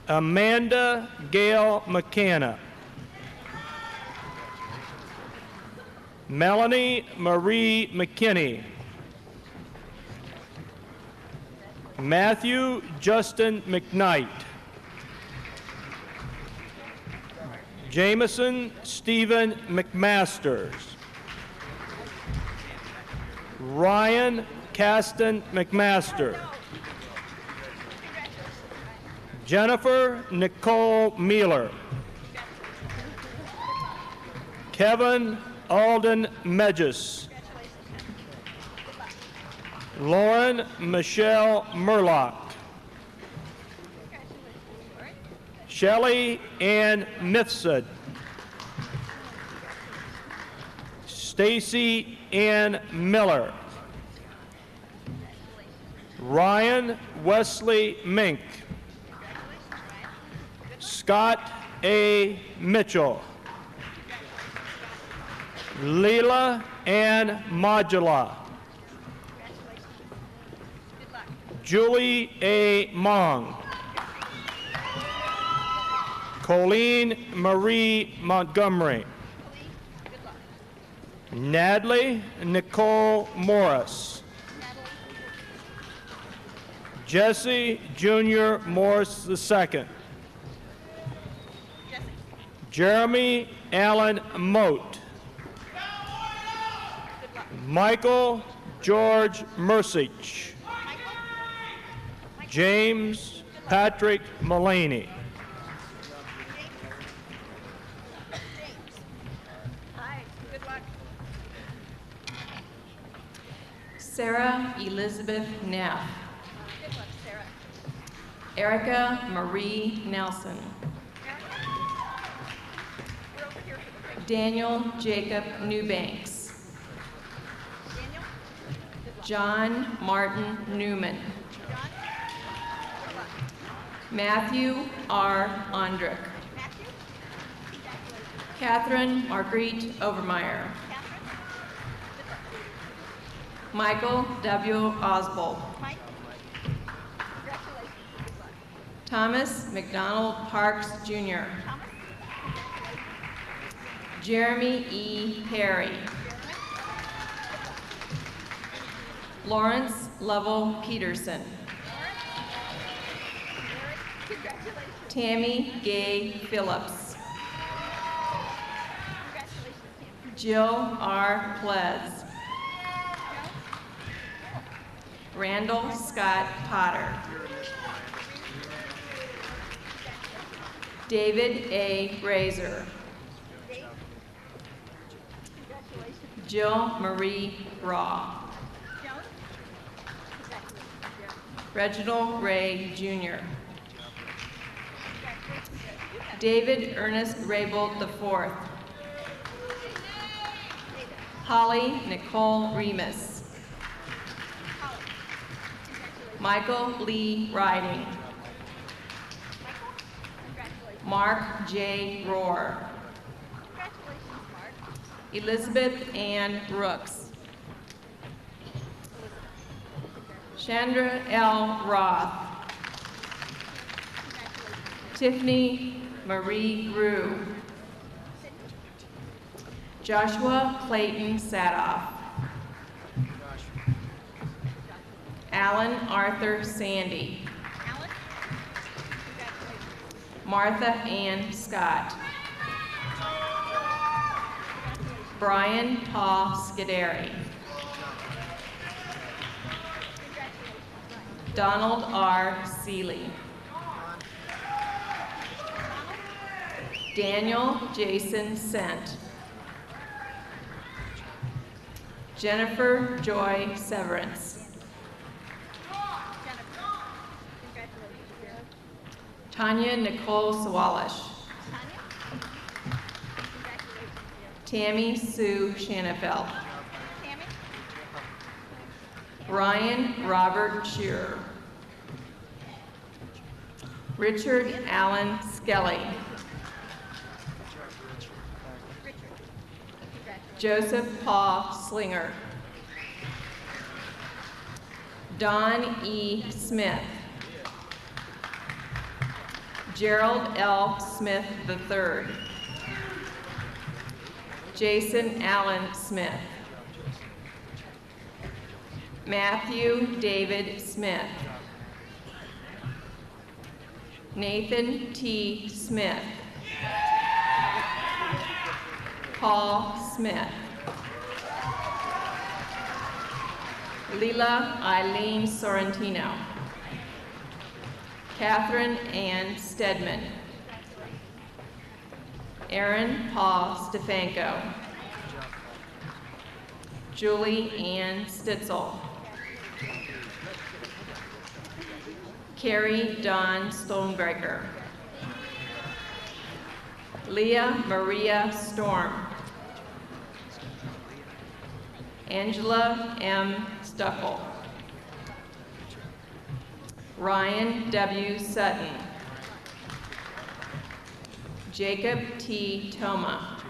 Amanda Gail McKenna. Melanie Marie McKinney. Matthew Justin McKnight. Jameson Stephen McMasters. Ryan Caston McMaster. Jennifer Nicole Mueller. Kevin Alden Medges. Lauren Michelle Murlock. Shelley Ann Mifsud. Stacy Ann Miller. Ryan Wesley Mink. Scott A. Mitchell. Leela Ann Modula. Julie A. Mong. Colleen Marie Montgomery. Natalie Nicole Morris. Jesse Jr. Morris II. Jeremy Allen Moat. Michael George Mersich. James Patrick Mullaney. Sarah Elizabeth Neff. Erica Marie Nelson. Daniel Jacob Newbanks. John Martin Newman. Matthew R. Ondrick. Catherine Marguerite Overmeyer. Michael W. Oswald. Thomas McDonald Parks, Jr. Jeremy E. Perry. Lawrence Lovell Peterson. Tammy Gay Phillips. Jill R. Ples. Randall Scott Potter. David A. Razor. Jill Marie Raw. Reginald Ray, Jr. David Ernest Raybold IV. Holly Nicole Remus. Michael Lee Riding. Mark J. Rohr. Elizabeth Ann Brooks. Chandra L. Roth. Tiffany Marie Rue. Joshua Clayton Sadoff. Alan Arthur Sandy. Martha Ann Scott. Brian Paul Scuderi. Donald R. Seeley. Daniel Jason Sent. Jennifer Joy Severance. Tanya Nicole Sawalish. Tammy Sue Shanafelt. Ryan Robert Shearer. Richard Allen Skelly. Joseph Paul Slinger. Don E. Smith. Gerald L. Smith III. Jason Allen Smith. Matthew David Smith. Nathan T. Smith. Paul Smith. Leela Eileen Sorrentino. Catherine Ann Stedman. Aaron Paul Stefanko. Julie Ann Stitzel. Carrie Dawn Stonebreaker. Leah Maria Storm. Angela M. Stuckel. Ryan W. Sutton. Jacob T. Toma.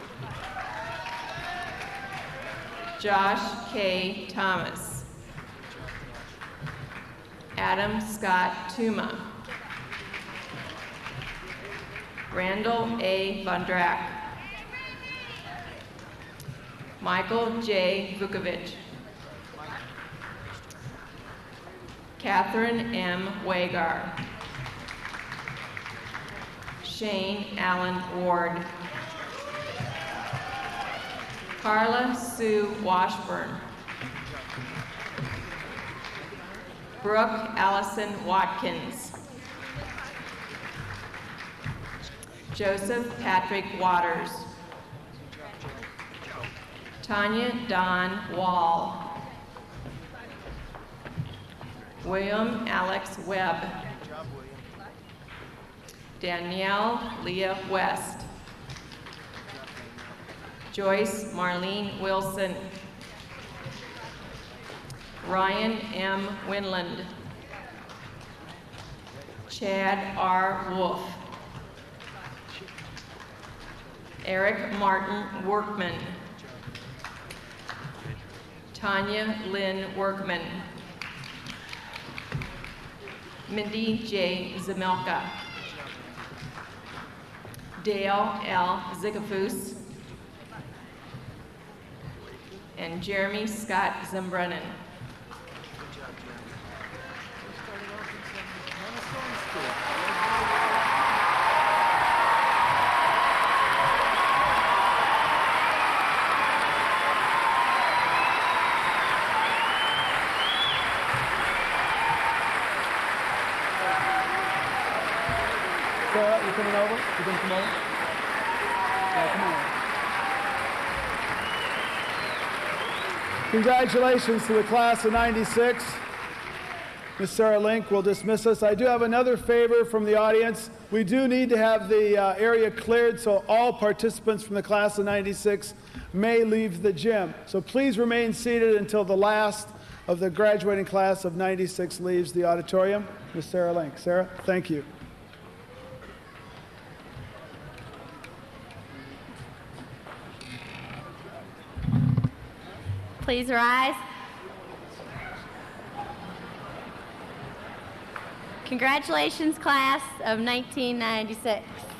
Josh K. Thomas. Adam Scott Tuma. Randall A. Von Drack. Michael J. Vukovic. Catherine M. Wagar. Shane Allen Ward. Carla Sue Washburn. Brooke Allison Watkins. Joseph Patrick Waters. Tanya Don Wall. William Alex Webb. Danielle Leah West. Joyce Marlene Wilson. Ryan M. Winland. Chad R. Wolf. Eric Martin Workman. Tanya Lynn Workman. Mindy J. Zamelka. Dale L. Zicafus. And Jeremy Scott Zembrennan. Sarah, you coming over? You gonna come over? Yeah, come on. Congratulations to the class of '96. Ms. Sarah Link will dismiss us. I do have another favor from the audience. We do need to have the area cleared so all participants from the class of '96 may leave the gym. So please remain seated until the last of the graduating class of '96 leaves the auditorium. Ms. Sarah Link. Sarah, thank you. Please rise. Congratulations, class of 1996.